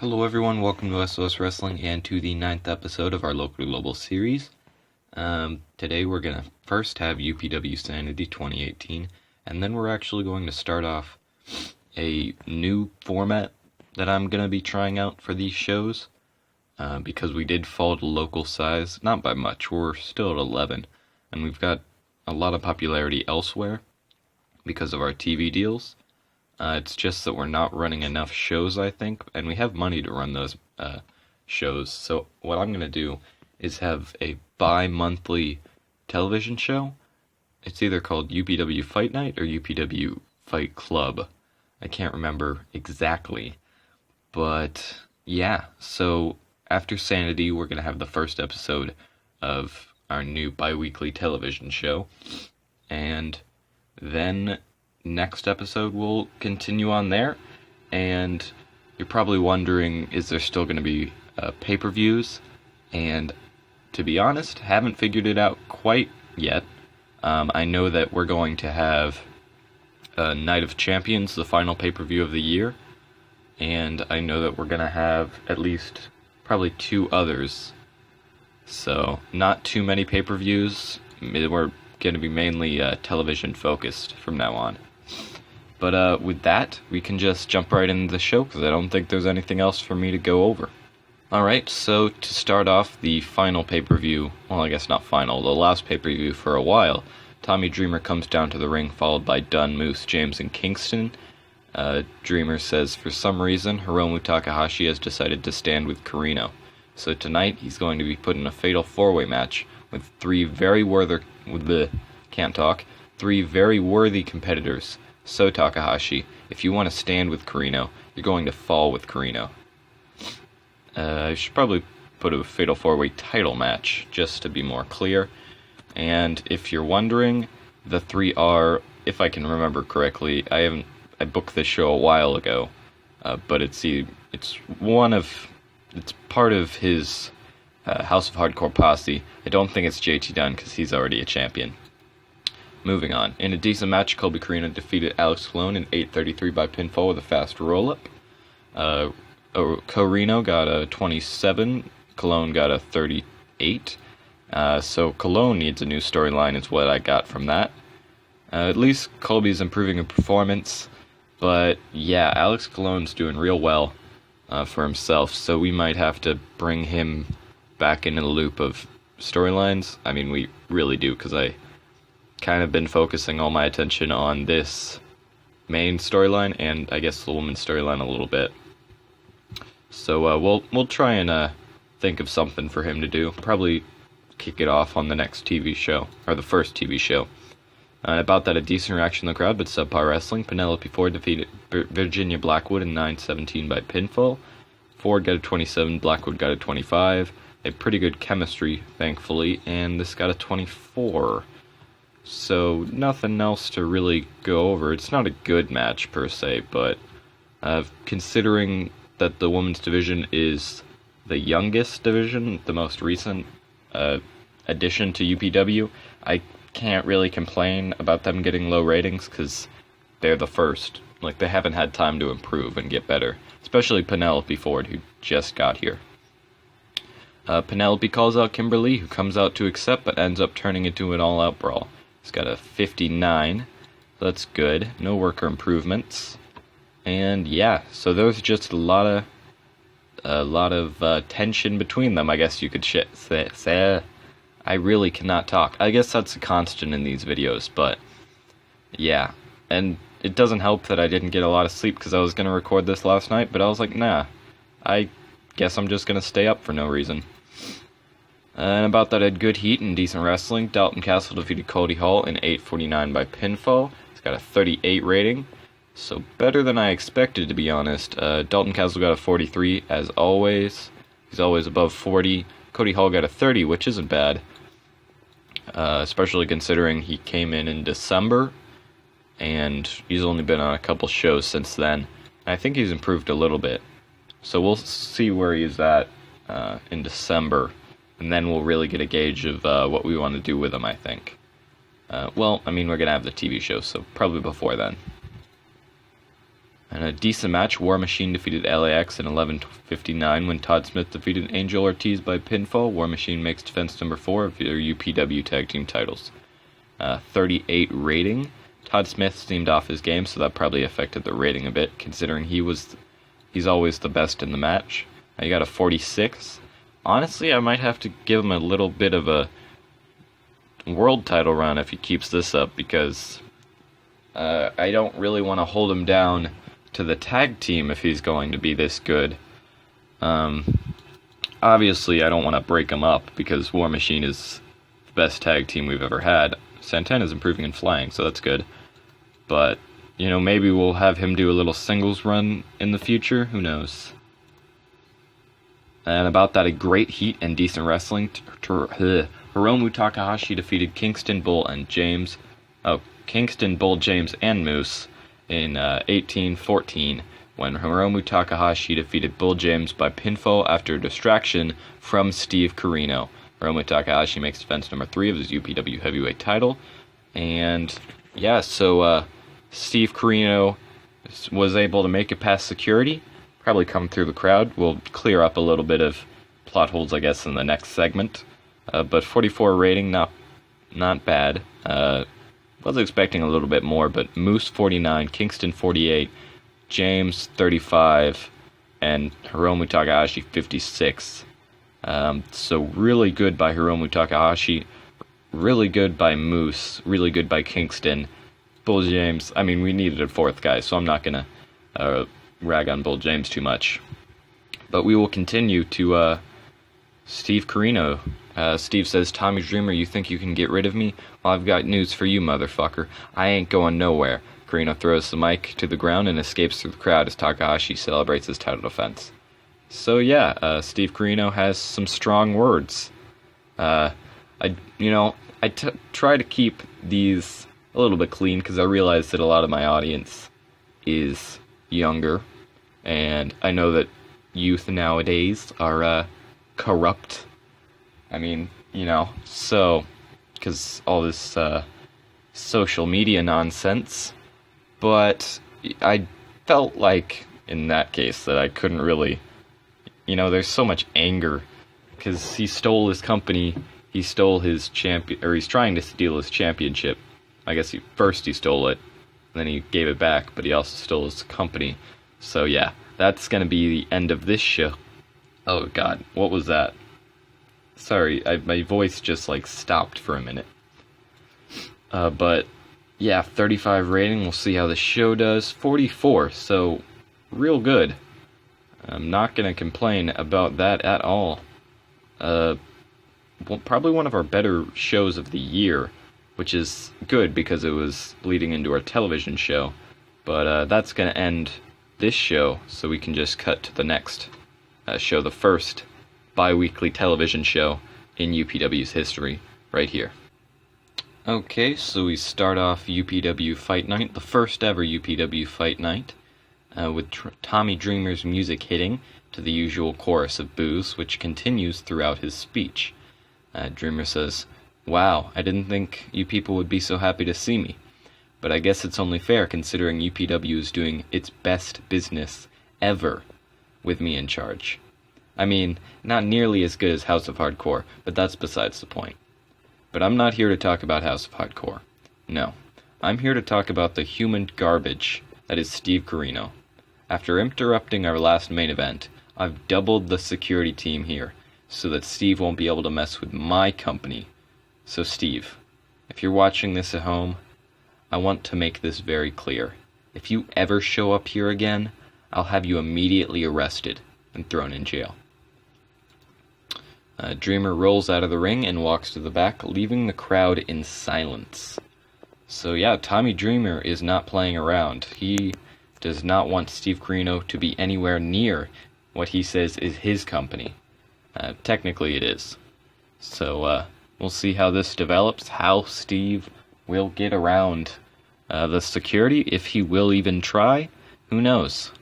Hello everyone, welcome to SOS Wrestling and to the 9th episode of our Local Global series. Today we're going to first have UPW Sanity 2018, and then we're actually going to start off a new format that I'm going to be trying out for these shows, because we did fall to local size, not by much, we're still at 11, and we've got a lot of popularity elsewhere because of our TV deals. It's just that we're not running enough shows, I think, and we have money to run those shows. So what I'm going to do is have a bi-monthly television show. It's either called UPW Fight Night or UPW Fight Club. I can't remember exactly. But yeah, so after Sanity, we're going to have the first episode of our new bi-weekly television show. And then next episode we'll continue on there, and you're probably wondering, is there still going to be pay-per-views? And to be honest, haven't figured it out quite yet. I know that we're going to have Night of Champions, the final pay-per-view of the year, and I know that we're going to have at least probably 2 others, so not too many pay-per-views. We're going to be mainly television focused from now on. But with that, we can just jump right into the show, because I don't think there's anything else for me to go over. Alright, so to start off the final pay-per-view, well, I guess not final, the last pay-per-view for a while, Tommy Dreamer comes down to the ring, followed by Dunn, Moose, James, and Kingston. Dreamer says for some reason, Hiromu Takahashi has decided to stand with Carino. So tonight, he's going to be put in a fatal 4-way match with three very worthy competitors. So Takahashi, if you want to stand with Carino, you're going to fall with Carino. I should probably put a fatal 4-way title match, just to be more clear. And if you're wondering, the 3 are, if I can remember correctly, I booked this show a while ago, but it's part of his House of Hardcore posse. I don't think it's JT Dunn, because he's already a champion. Moving on. In a decent match, Colby Carino defeated Alex Colon in 8:33 by pinfall with a fast roll-up. Carino got a 27, Colon got a 38. So Colon needs a new storyline is what I got from that. At least Colby's improving in performance, but yeah, Alex Colon's doing real well for himself, so we might have to bring him back into the loop of storylines. I mean, we really do, because I kind of been focusing all my attention on this main storyline, and I guess the woman's storyline a little bit. So we'll try and think of something for him to do. Probably kick it off on the next TV show, or the first TV show. About that, a decent reaction in the crowd, but subpar wrestling. Penelope Ford defeated Virginia Blackwood in 9:17 by pinfall. Ford got a 27, Blackwood got a 25. A pretty good chemistry, thankfully, and this got a 24. So nothing else to really go over. It's not a good match per se, but considering that the women's division is the youngest division, the most recent addition to UPW, I can't really complain about them getting low ratings, because they're the first. Like, they haven't had time to improve and get better, especially Penelope Ford, who just got here. Penelope calls out Kimberly, who comes out to accept, but ends up turning into an all-out brawl. It's got a 59, so that's good. No worker improvements. And yeah, so there's just a lot of tension between them, I guess you could say. I really cannot talk. I guess that's a constant in these videos, but yeah. And it doesn't help that I didn't get a lot of sleep, because I was going to record this last night, but I was like, nah, I guess I'm just going to stay up for no reason. And about that, I had good heat and decent wrestling. Dalton Castle defeated Cody Hall in 8:49 by pinfall. He's got a 38 rating, so better than I expected, to be honest. Dalton Castle got a 43, as always. He's always above 40. Cody Hall got a 30, which isn't bad, especially considering he came in December, and he's only been on a couple shows since then. I think he's improved a little bit, so we'll see where he's at in December. And then we'll really get a gauge of what we want to do with him, I think. Well, I mean, we're going to have the TV show, so probably before then. And a decent match, War Machine defeated LAX in 11:59 when Todd Smith defeated Angel Ortiz by pinfall. War Machine makes defense number 4 of their UPW tag team titles. 38 rating. Todd Smith seemed off his game, so that probably affected the rating a bit, considering he's always the best in the match. He got a 46. Honestly, I might have to give him a little bit of a world title run if he keeps this up, because I don't really want to hold him down to the tag team if he's going to be this good. Obviously, I don't want to break him up, because War Machine is the best tag team we've ever had. Santana's improving in flying, so that's good. But, maybe we'll have him do a little singles run in the future. Who knows? And about that, a great heat and decent wrestling. Hiromu Takahashi defeated Kingston Bull, James, and Moose in 1814 when Hiromu Takahashi defeated Bull James by pinfall after a distraction from Steve Corino. Hiromu Takahashi makes defense number 3 of his UPW heavyweight title. And yeah, so Steve Corino was able to make it past security, probably come through the crowd. We'll clear up a little bit of plot holes, I guess, in the next segment. But 44 rating, not bad. Was expecting a little bit more, but Moose 49, Kingston 48, James 35, and Hiromu Takahashi 56. So really good by Hiromu Takahashi, really good by Moose, really good by Kingston. Bull James, we needed a 4th guy, so I'm not going to rag on Bull James too much. But we will continue to Steve Corino. Steve says, Tommy Dreamer, you think you can get rid of me? Well, I've got news for you, motherfucker. I ain't going nowhere. Corino throws the mic to the ground and escapes through the crowd as Takahashi celebrates his title defense. So yeah, Steve Corino has some strong words. I try to keep these a little bit clean because I realize that a lot of my audience is younger, and I know that youth nowadays are corrupt. So because all this social media nonsense. But I felt like in that case that I couldn't really. There's so much anger because he stole his company, he stole his champion, or he's trying to steal his championship. I guess he stole it, and then he gave it back, but he also stole his company. So yeah, that's gonna be the end of this show. Oh god, what was that? Sorry, my voice just stopped for a minute. But yeah, 35 rating, we'll see how the show does. 44, so real good. I'm not going to complain about that at all. Probably one of our better shows of the year, which is good because it was leading into our television show. But that's going to end this show, so we can just cut to the next show, the first bi-weekly television show in UPW's history, right here. Okay, so we start off UPW Fight Night, the first ever UPW Fight Night. With Tommy Dreamer's music hitting to the usual chorus of boos, which continues throughout his speech. Dreamer says, "Wow, I didn't think you people would be so happy to see me. But I guess it's only fair considering UPW is doing its best business ever with me in charge. Not nearly as good as House of Hardcore, but that's besides the point. But I'm not here to talk about House of Hardcore. No, I'm here to talk about the human garbage that is Steve Corino. After interrupting our last main event, I've doubled the security team here, so that Steve won't be able to mess with my company. So Steve, if you're watching this at home, I want to make this very clear. If you ever show up here again, I'll have you immediately arrested and thrown in jail." Dreamer rolls out of the ring and walks to the back, leaving the crowd in silence. So yeah, Tommy Dreamer is not playing around. He does not want Steve Corino to be anywhere near what he says is his company. Technically it is. So we'll see how this develops, how Steve will get around the security, if he will even try. Who knows?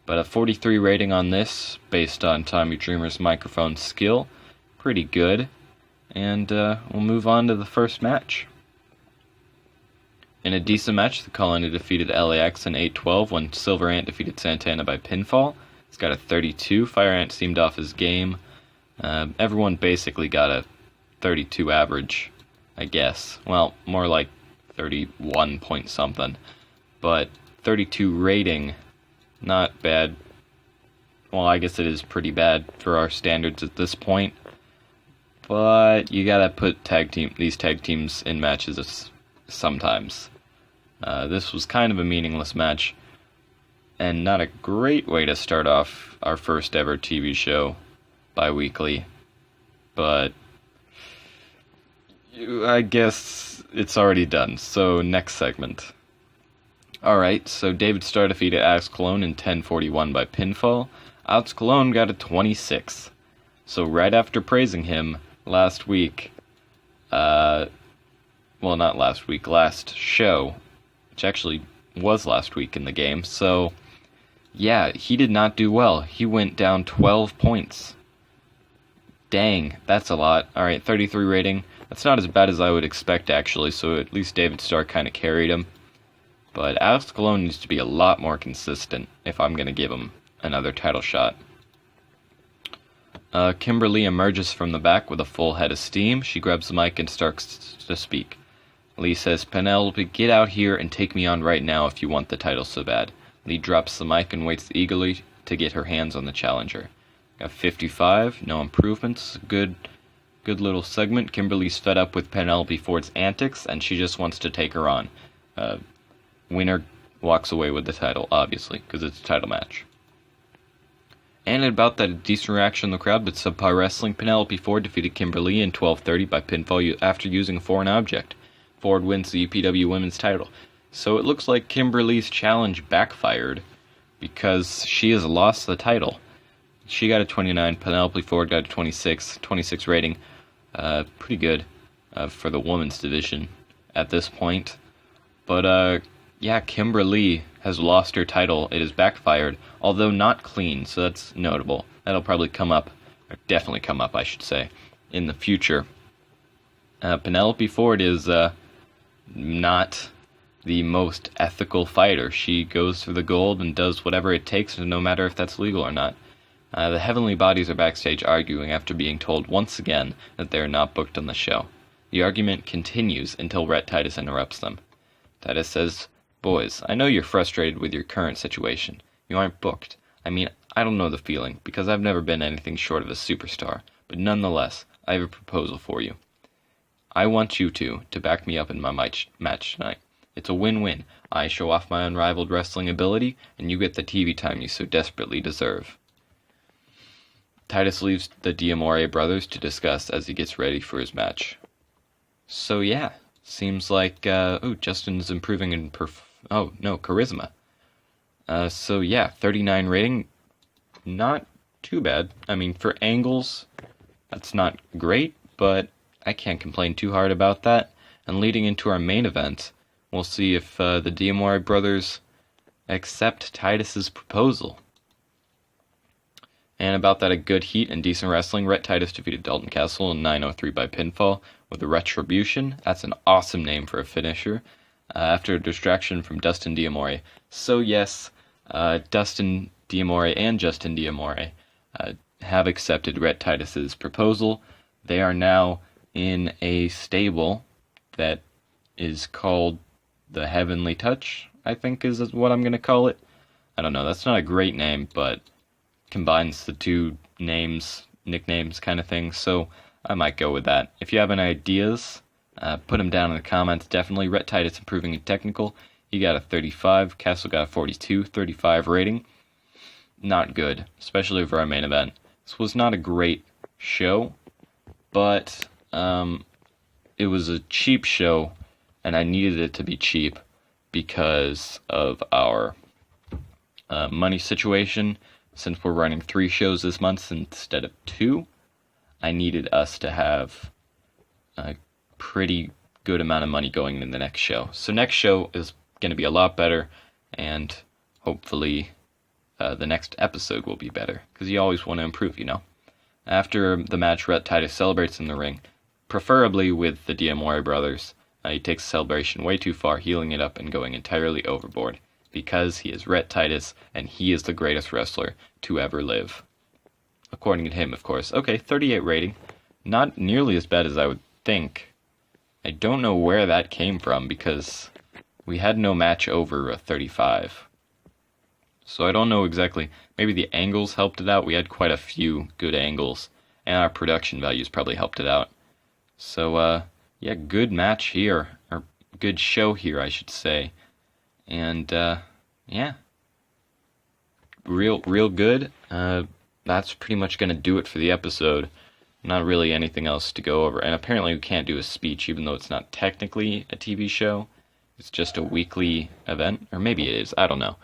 But a 43 rating on this, based on Tommy Dreamer's microphone skill. Pretty good. And we'll move on to the first match. In a decent match, the Colony defeated LAX in 8-12 when Silver Ant defeated Santana by pinfall. He's got a 32. Fire Ant seemed off his game. Everyone basically got a 32 average, I guess. Well, more like 31 point something. But 32 rating, not bad. Well, I guess it is pretty bad for our standards at this point. But you gotta put these tag teams in matches sometimes. This was kind of a meaningless match, and not a great way to start off our first ever TV show bi-weekly. But I guess it's already done, so next segment. Alright, so David Starr defeated Alex Colon in 10:41 by pinfall. Alex Colon got a 26. So right after praising him last week, well, not last week, last show, which actually was last week in the game, so yeah, he did not do well. He went down 12 points. Dang, that's a lot. Alright, 33 rating. That's not as bad as I would expect, actually, so at least David Starr kind of carried him. But Alex Colon needs to be a lot more consistent if I'm going to give him another title shot. Kimberly emerges from the back with a full head of steam. She grabs the mic and starts to speak. Lee says, "Penelope, get out here and take me on right now if you want the title so bad." Lee drops the mic and waits eagerly to get her hands on the challenger. Got 55, no improvements. Good little segment. Kimberly's fed up with Penelope Ford's antics, and she just wants to take her on. Winner walks away with the title, obviously, because it's a title match. And about that, a decent reaction in the crowd, but Subpar Wrestling, Penelope Ford defeated Kimberly in 12:30 by pinfall after using a foreign object. Ford wins the UPW Women's title. So it looks like Kimberly's challenge backfired because she has lost the title. She got a 29, Penelope Ford got a 26 rating. Pretty good for the women's division at this point. But yeah, Kimberly has lost her title. It has backfired, although not clean, so that's notable. That'll probably come up, or definitely come up, I should say, in the future. Penelope Ford is not the most ethical fighter. She goes for the gold and does whatever it takes, no matter if that's legal or not. The Heavenly Bodies are backstage arguing after being told once again that they are not booked on the show. The argument continues until Rhett Titus interrupts them. Titus says, "Boys, I know you're frustrated with your current situation. You aren't booked. I mean, I don't know the feeling, because I've never been anything short of a superstar, but nonetheless, I have a proposal for you. I want you two to back me up in my match tonight. It's a win-win. I show off my unrivaled wrestling ability, and you get the TV time you so desperately deserve." Titus leaves the D'Amore brothers to discuss as he gets ready for his match. So yeah, seems like, Justin's improving in charisma. So yeah, 39 rating, not too bad. I mean, for angles, that's not great, but I can't complain too hard about that. And leading into our main event, we'll see if the D'Amore brothers accept Titus's proposal. And about that, a good heat and decent wrestling. Rhett Titus defeated Dalton Castle in 9:03 by pinfall with a Retribution. That's an awesome name for a finisher. After a distraction from Dustin D'Amore. So yes, Dustin D'Amore and Justin D'Amore have accepted Rhett Titus's proposal. They are now in a stable that is called the Heavenly Touch, I think is what I'm going to call it. I don't know, that's not a great name, but combines the two names, nicknames kind of thing, so I might go with that. If you have any ideas, put them down in the comments. Definitely. Rhett Titus improving in technical. He got a 35. Castle got a 42. 35 rating. Not good, especially for our main event. This was not a great show, but it was a cheap show, and I needed it to be cheap because of our money situation. Since we're running 3 shows this month instead of 2, I needed us to have a pretty good amount of money going in the next show. So next show is going to be a lot better, and hopefully the next episode will be better, because you always want to improve, you know. After the match, Rhett Titus celebrates in the ring, preferably with the D'Amore brothers, He takes the celebration way too far, healing it up and going entirely overboard, because he is Rhett Titus, and he is the greatest wrestler to ever live. According to him, of course. Okay, 38 rating. Not nearly as bad as I would think. I don't know where that came from, because we had no match over a 35. So I don't know exactly. Maybe the angles helped it out. We had quite a few good angles, and our production values probably helped it out. So, yeah, good match here, or good show here, I should say. And, yeah, real good. That's pretty much going to do it for the episode. Not really anything else to go over. And apparently we can't do a speech, even though it's not technically a TV show. It's just a weekly event, or maybe it is, I don't know.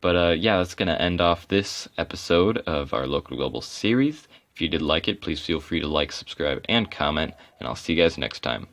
But yeah, that's going to end off this episode of our Local Global series. If you did like it, please feel free to like, subscribe, and comment, and I'll see you guys next time.